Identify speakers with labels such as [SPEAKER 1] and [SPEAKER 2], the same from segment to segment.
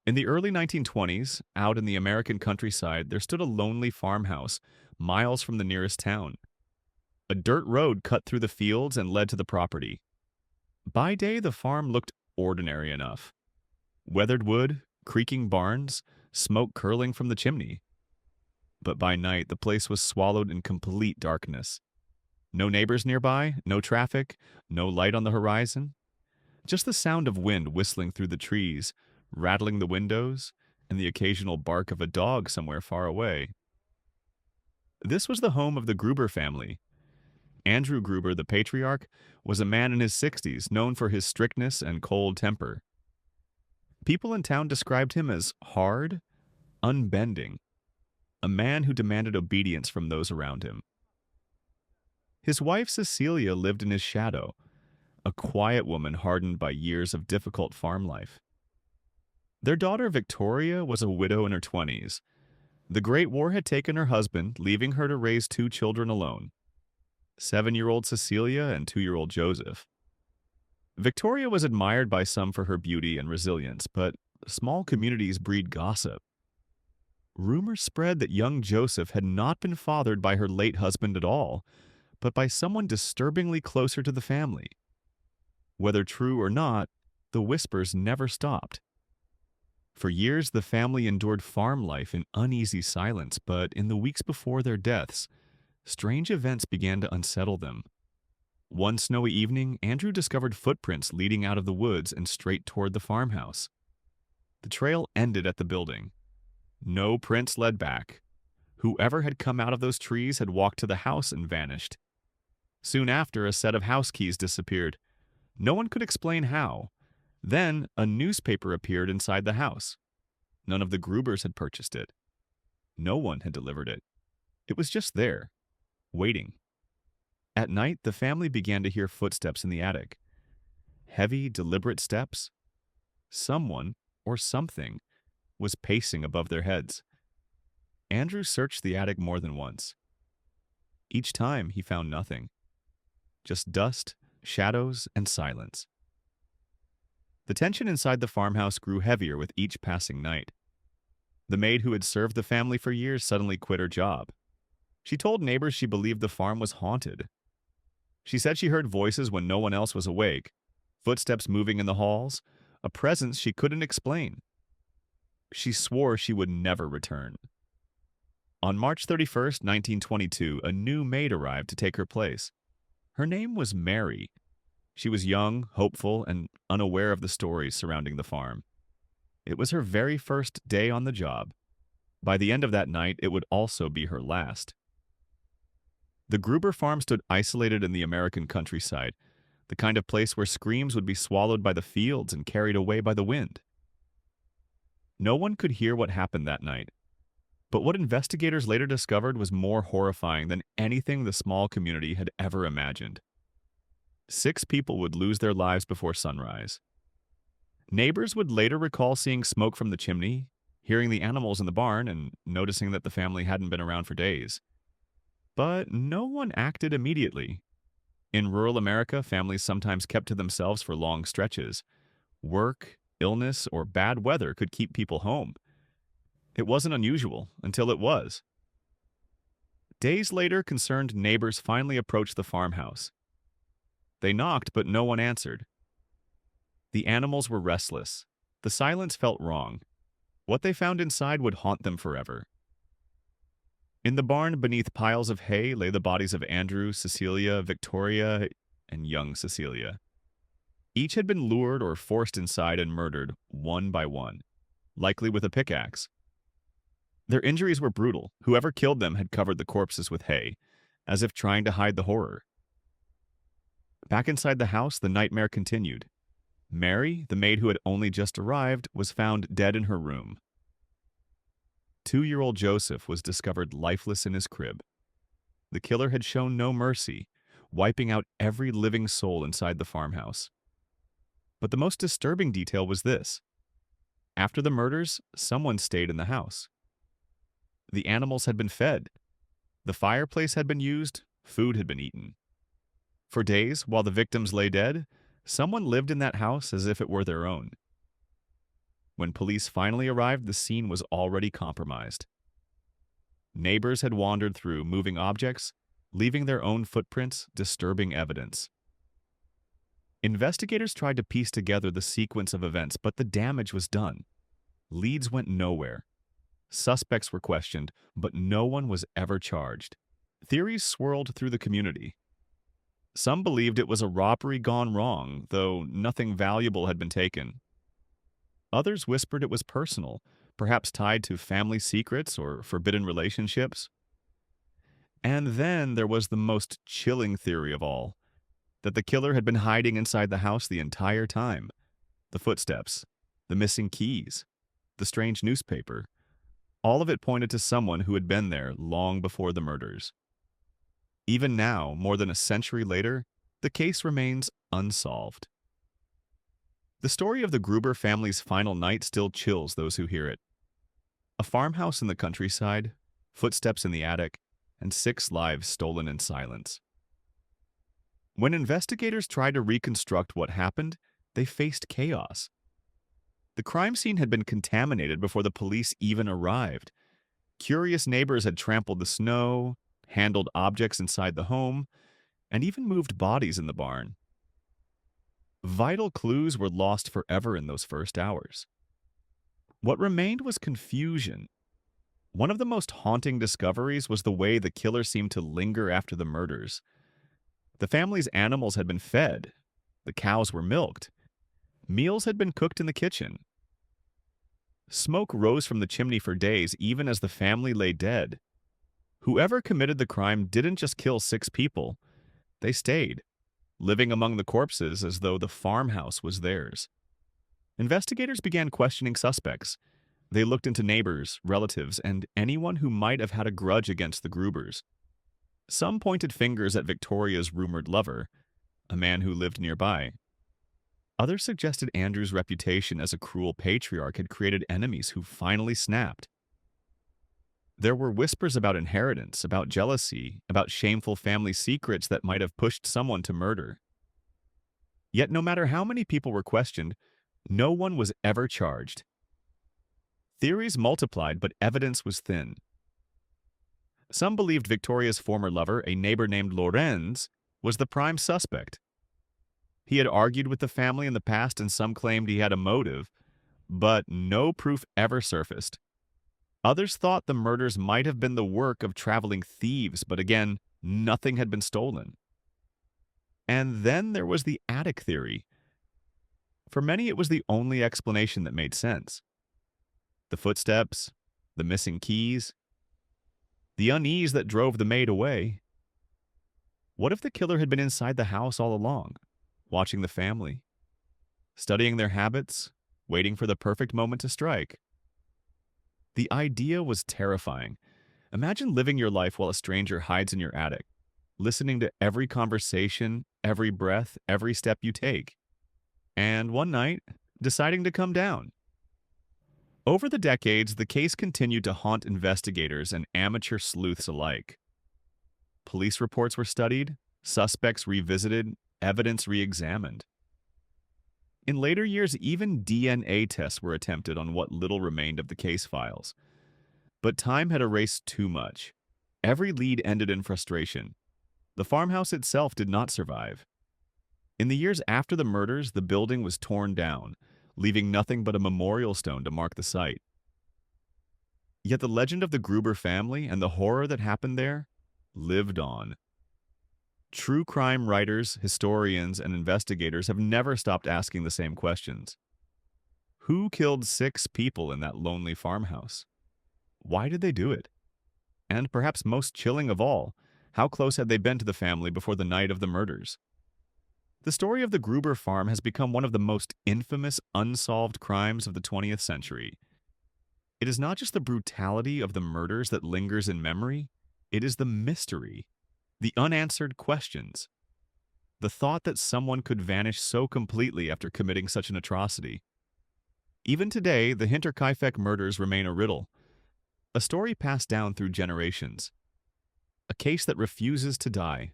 [SPEAKER 1] In the early 1920s, out in the American countryside, there stood a lonely farmhouse miles from the nearest town. A dirt road cut through the fields and led to the property. By day, the farm looked ordinary enough. Weathered wood, creaking barns, smoke curling from the chimney. But by night, the place was swallowed in complete darkness. No neighbors nearby, no traffic, no light on the horizon. Just the sound of wind whistling through the trees, rattling the windows, and the occasional bark of a dog somewhere far away. This was the home of the Gruber family. Andrew Gruber, the patriarch, was a man in his 60s, known for his strictness and cold temper. People in town described him as hard, unbending, a man who demanded obedience from those around him. His wife Cecilia lived in his shadow, a quiet woman hardened by years of difficult farm life. Their daughter Victoria was a widow in her 20s. The Great War had taken her husband, leaving her to raise two children alone, 7-year-old Cecilia and 2-year-old Joseph. Victoria was admired by some for her beauty and resilience, but small communities breed gossip. Rumors spread that young Joseph had not been fathered by her late husband at all, but by someone disturbingly closer to the family. Whether true or not, the whispers never stopped. For years, the family endured farm life in uneasy silence, but in the weeks before their deaths, strange events began to unsettle them. One snowy evening, Andrew discovered footprints leading out of the woods and straight toward the farmhouse. The trail ended at the building. No prints led back. Whoever had come out of those trees had walked to the house and vanished. Soon after, a set of house keys disappeared. No one could explain how. Then, a newspaper appeared inside the house. None of the Grubers had purchased it. No one had delivered it. It was just there, waiting. At night, the family began to hear footsteps in the attic. Heavy, deliberate steps. Someone, or something, was pacing above their heads. Andrew searched the attic more than once. Each time, he found nothing. Just dust, shadows, and silence. The tension inside the farmhouse grew heavier with each passing night. The maid who had served the family for years suddenly quit her job. She told neighbors she believed the farm was haunted. She said she heard voices when no one else was awake, footsteps moving in the halls, a presence she couldn't explain. She swore she would never return. On March 31st, 1922, a new maid arrived to take her place. Her name was Mary. She was young, hopeful, and unaware of the stories surrounding the farm. It was her very first day on the job. By the end of that night, it would also be her last. The Gruber farm stood isolated in the American countryside, the kind of place where screams would be swallowed by the fields and carried away by the wind. No one could hear what happened that night, but what investigators later discovered was more horrifying than anything the small community had ever imagined. 6 people would lose their lives before sunrise. Neighbors would later recall seeing smoke from the chimney, hearing the animals in the barn, and noticing that the family hadn't been around for days. But no one acted immediately. In rural America, families sometimes kept to themselves for long stretches. Work, illness, or bad weather could keep people home. It wasn't unusual until it was. Days later, concerned neighbors finally approached the farmhouse. They knocked, but no one answered. The animals were restless. The silence felt wrong. What they found inside would haunt them forever. In the barn beneath piles of hay lay the bodies of Andrew, Cecilia, Victoria, and young Cecilia. Each had been lured or forced inside and murdered, one by one, likely with a pickaxe. Their injuries were brutal. Whoever killed them had covered the corpses with hay, as if trying to hide the horror. Back inside the house, the nightmare continued. Mary, the maid who had only just arrived, was found dead in her room. 2-year-old Joseph was discovered lifeless in his crib. The killer had shown no mercy, wiping out every living soul inside the farmhouse. But the most disturbing detail was this. After the murders, someone stayed in the house. The animals had been fed. The fireplace had been used. Food had been eaten. For days, while the victims lay dead, someone lived in that house as if it were their own. When police finally arrived, the scene was already compromised. Neighbors had wandered through, moving objects, leaving their own footprints, disturbing evidence. Investigators tried to piece together the sequence of events, but the damage was done. Leads went nowhere. Suspects were questioned, but no one was ever charged. Theories swirled through the community. Some believed it was a robbery gone wrong, though nothing valuable had been taken. Others whispered it was personal, perhaps tied to family secrets or forbidden relationships. And then there was the most chilling theory of all, that the killer had been hiding inside the house the entire time. The footsteps, the missing keys, the strange newspaper, all of it pointed to someone who had been there long before the murders. Even now, more than a century later, the case remains unsolved. The story of the Gruber family's final night still chills those who hear it. A farmhouse in the countryside, footsteps in the attic, and 6 lives stolen in silence. When investigators tried to reconstruct what happened, they faced chaos. The crime scene had been contaminated before the police even arrived. Curious neighbors had trampled the snow, handled objects inside the home, and even moved bodies in the barn. Vital clues were lost forever in those first hours. What remained was confusion. One of the most haunting discoveries was the way the killer seemed to linger after the murders. The family's animals had been fed. The cows were milked. Meals had been cooked in the kitchen. Smoke rose from the chimney for days, even as the family lay dead. Whoever committed the crime didn't just kill 6 people. They stayed, living among the corpses as though the farmhouse was theirs. Investigators began questioning suspects. They looked into neighbors, relatives, and anyone who might have had a grudge against the Grubers. Some pointed fingers at Victoria's rumored lover, a man who lived nearby. Others suggested Andrew's reputation as a cruel patriarch had created enemies who finally snapped. There were whispers about inheritance, about jealousy, about shameful family secrets that might have pushed someone to murder. Yet no matter how many people were questioned, no one was ever charged. Theories multiplied, but evidence was thin. Some believed Victoria's former lover, a neighbor named Lorenz, was the prime suspect. He had argued with the family in the past, and some claimed he had a motive, but no proof ever surfaced. Others thought the murders might have been the work of traveling thieves, but again, nothing had been stolen. And then there was the attic theory. For many, it was the only explanation that made sense. The footsteps, the missing keys, the unease that drove the maid away. What if the killer had been inside the house all along, watching the family, studying their habits, waiting for the perfect moment to strike? The idea was terrifying. Imagine living your life while a stranger hides in your attic, listening to every conversation, every breath, every step you take, and one night, deciding to come down. Over the decades, the case continued to haunt investigators and amateur sleuths alike. Police reports were studied, suspects revisited, evidence re-examined. In later years, even DNA tests were attempted on what little remained of the case files. But time had erased too much. Every lead ended in frustration. The farmhouse itself did not survive. In the years after the murders, the building was torn down, leaving nothing but a memorial stone to mark the site. Yet the legend of the Gruber family and the horror that happened there lived on. True crime writers, historians, and investigators have never stopped asking the same questions. Who killed 6 people in that lonely farmhouse? Why did they do it? And perhaps most chilling of all, how close had they been to the family before the night of the murders? The story of the Gruber farm has become one of the most infamous unsolved crimes of the 20th century. It is not just the brutality of the murders that lingers in memory, it is the mystery, the unanswered questions, the thought that someone could vanish so completely after committing such an atrocity. Even today, the Hinterkaifeck murders remain a riddle, a story passed down through generations, a case that refuses to die.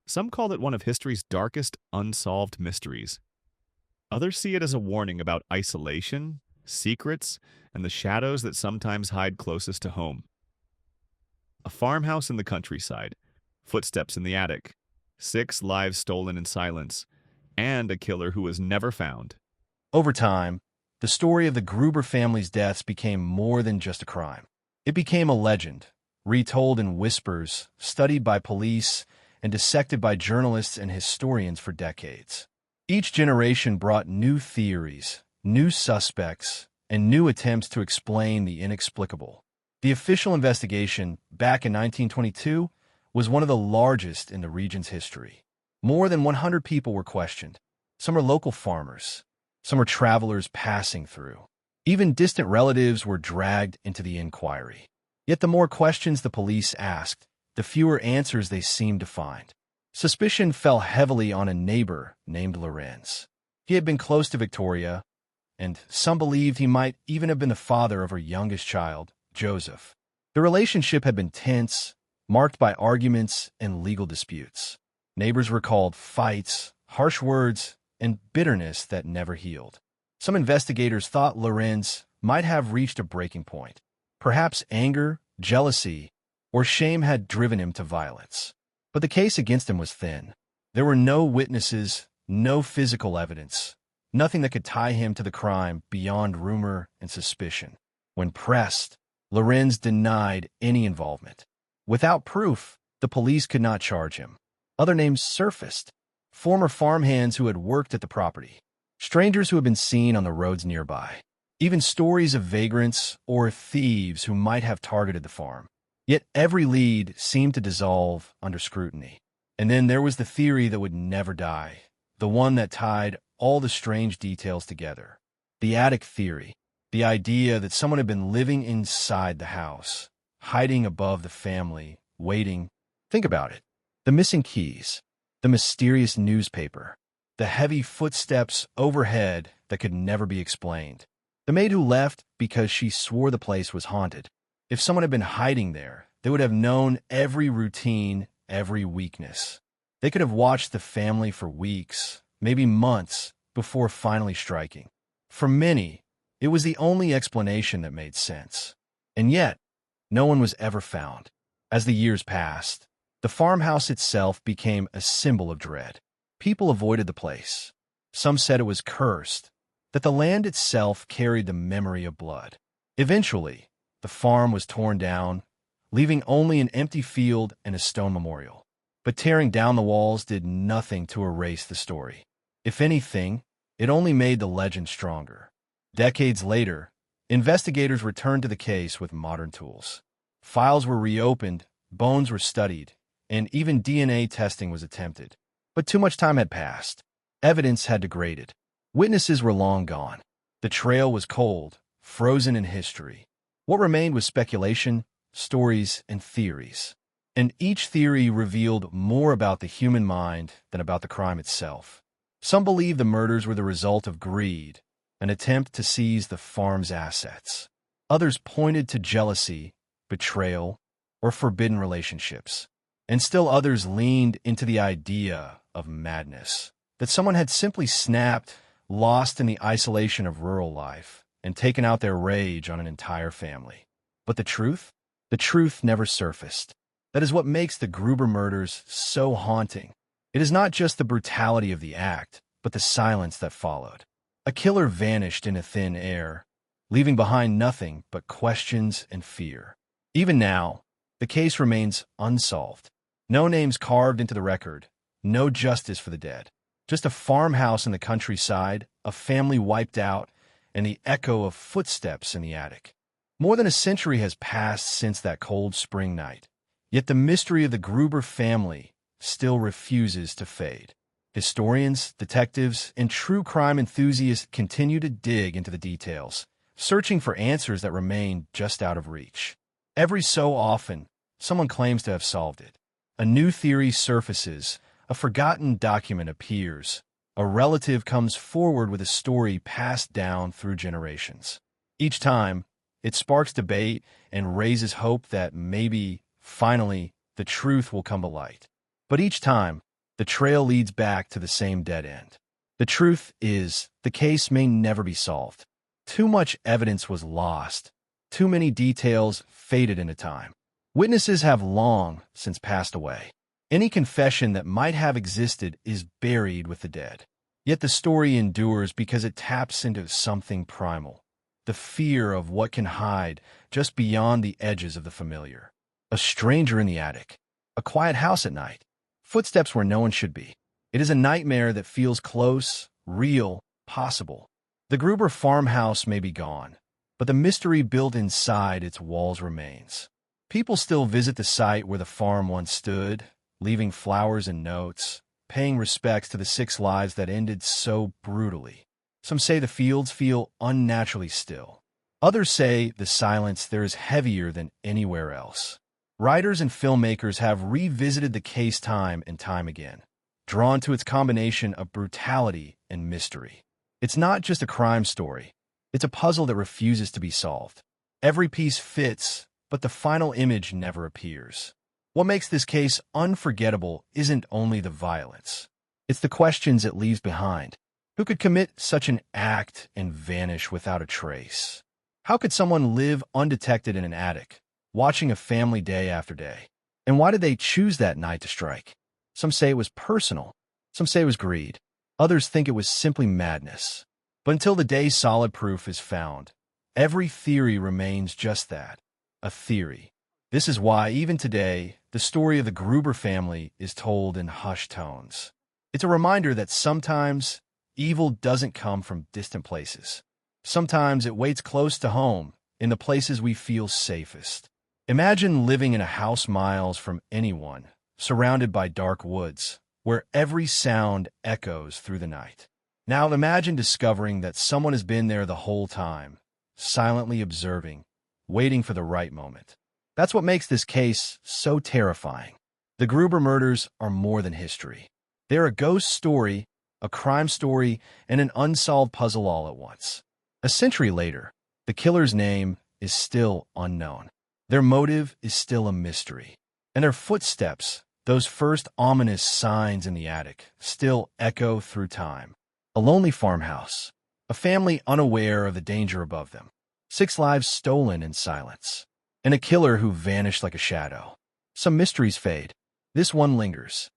[SPEAKER 1] Some call it one of history's darkest unsolved mysteries. Others see it as a warning about isolation, secrets, and the shadows that sometimes hide closest to home. A farmhouse in the countryside, footsteps in the attic, 6 lives stolen in silence, and a killer who was never found.
[SPEAKER 2] Over time, the story of the Gruber family's deaths became more than just a crime. It became a legend, retold in whispers, studied by police, and dissected by journalists and historians for decades. Each generation brought new theories, new suspects, and new attempts to explain the inexplicable. The official investigation, back in 1922, was one of the largest in the region's history. More than 100 people were questioned. Some were local farmers. Some were travelers passing through. Even distant relatives were dragged into the inquiry. Yet the more questions the police asked, the fewer answers they seemed to find. Suspicion fell heavily on a neighbor named Lorenz. He had been close to Victoria, and some believed he might even have been the father of her youngest child, Joseph. The relationship had been tense, marked by arguments and legal disputes. Neighbors recalled fights, harsh words, and bitterness that never healed. Some investigators thought Lorenz might have reached a breaking point. Perhaps anger, jealousy, or shame had driven him to violence. But the case against him was thin. There were no witnesses, no physical evidence, nothing that could tie him to the crime beyond rumor and suspicion. When pressed, Lorenz denied any involvement. Without proof, the police could not charge him. Other names surfaced: former farmhands who had worked at the property, strangers who had been seen on the roads nearby, even stories of vagrants or thieves who might have targeted the farm. Yet every lead seemed to dissolve under scrutiny. And then there was the theory that would never die, the one that tied all the strange details together. The attic theory, the idea that someone had been living inside the house, hiding above the family, waiting. Think about it. The missing keys, the mysterious newspaper, the heavy footsteps overhead that could never be explained. The maid who left because she swore the place was haunted. If someone had been hiding there, they would have known every routine, every weakness. They could have watched the family for weeks, maybe months, before finally striking. For many, it was the only explanation that made sense. And yet, no one was ever found. As the years passed, the farmhouse itself became a symbol of dread. People avoided the place. Some said it was cursed, that the land itself carried the memory of blood. Eventually, the farm was torn down, leaving only an empty field and a stone memorial. But tearing down the walls did nothing to erase the story. If anything, it only made the legend stronger. Decades later, investigators returned to the case with modern tools. Files were reopened, bones were studied, and even DNA testing was attempted. But too much time had passed. Evidence had degraded. Witnesses were long gone. The trail was cold, frozen in history. What remained was speculation, stories, and theories. And each theory revealed more about the human mind than about the crime itself. Some believed the murders were the result of greed, an attempt to seize the farm's assets. Others pointed to jealousy, betrayal, or forbidden relationships. And still others leaned into the idea of madness, that someone had simply snapped, lost in the isolation of rural life, and taken out their rage on an entire family. But the truth? The truth never surfaced. That is what makes the Gruber murders so haunting. It is not just the brutality of the act, but the silence that followed. A killer vanished into thin air, leaving behind nothing but questions and fear. Even now, the case remains unsolved. No names carved into the record, no justice for the dead. Just a farmhouse in the countryside, a family wiped out, and the echo of footsteps in the attic. More than a century has passed since that cold spring night, yet the mystery of the Gruber family still refuses to fade. Historians, detectives, and true crime enthusiasts continue to dig into the details, searching for answers that remain just out of reach. Every so often, someone claims to have solved it. A new theory surfaces, a forgotten document appears, a relative comes forward with a story passed down through generations. Each time, it sparks debate and raises hope that maybe, finally, the truth will come to light. But each time, the trail leads back to the same dead end. The The truth is, the case may never be solved. Too much evidence was lost. Too many details faded into time. Witnesses have long since passed away. Any confession that might have existed is buried with the dead. Yet the story endures because it taps into something primal, the fear of what can hide just beyond the edges of the familiar. A stranger in the attic, a quiet house at night, footsteps where no one should be. It is a nightmare that feels close, real, possible. The Gruber farmhouse may be gone, but the mystery built inside its walls remains. People still visit the site where the farm once stood, leaving flowers and notes, paying respects to the 6 lives that ended so brutally. Some say the fields feel unnaturally still. Others say the silence there is heavier than anywhere else. Writers and filmmakers have revisited the case time and time again, drawn to its combination of brutality and mystery. It's not just a crime story. It's a puzzle that refuses to be solved. Every piece fits, but the final image never appears. What makes this case unforgettable isn't only the violence. It's the questions it leaves behind. Who could commit such an act and vanish without a trace? How could someone live undetected in an attic, watching a family day after day? And why did they choose that night to strike? Some say it was personal. Some say it was greed. Others think it was simply madness. But until the day solid proof is found, every theory remains just that, a theory. This is why, even today, the story of the Gruber family is told in hushed tones. It's a reminder that sometimes evil doesn't come from distant places. Sometimes it waits close to home, in the places we feel safest. Imagine living in a house miles from anyone, surrounded by dark woods, where every sound echoes through the night. Now imagine discovering that someone has been there the whole time, silently observing, waiting for the right moment. That's what makes this case so terrifying. The Gruber murders are more than history. They're a ghost story, a crime story, and an unsolved puzzle all at once. A century later, the killer's name is still unknown. Their motive is still a mystery. And their footsteps, those first ominous signs in the attic, still echo through time. A lonely farmhouse, a family unaware of the danger above them, 6 lives stolen in silence, and a killer who vanished like a shadow. Some mysteries fade. This one lingers.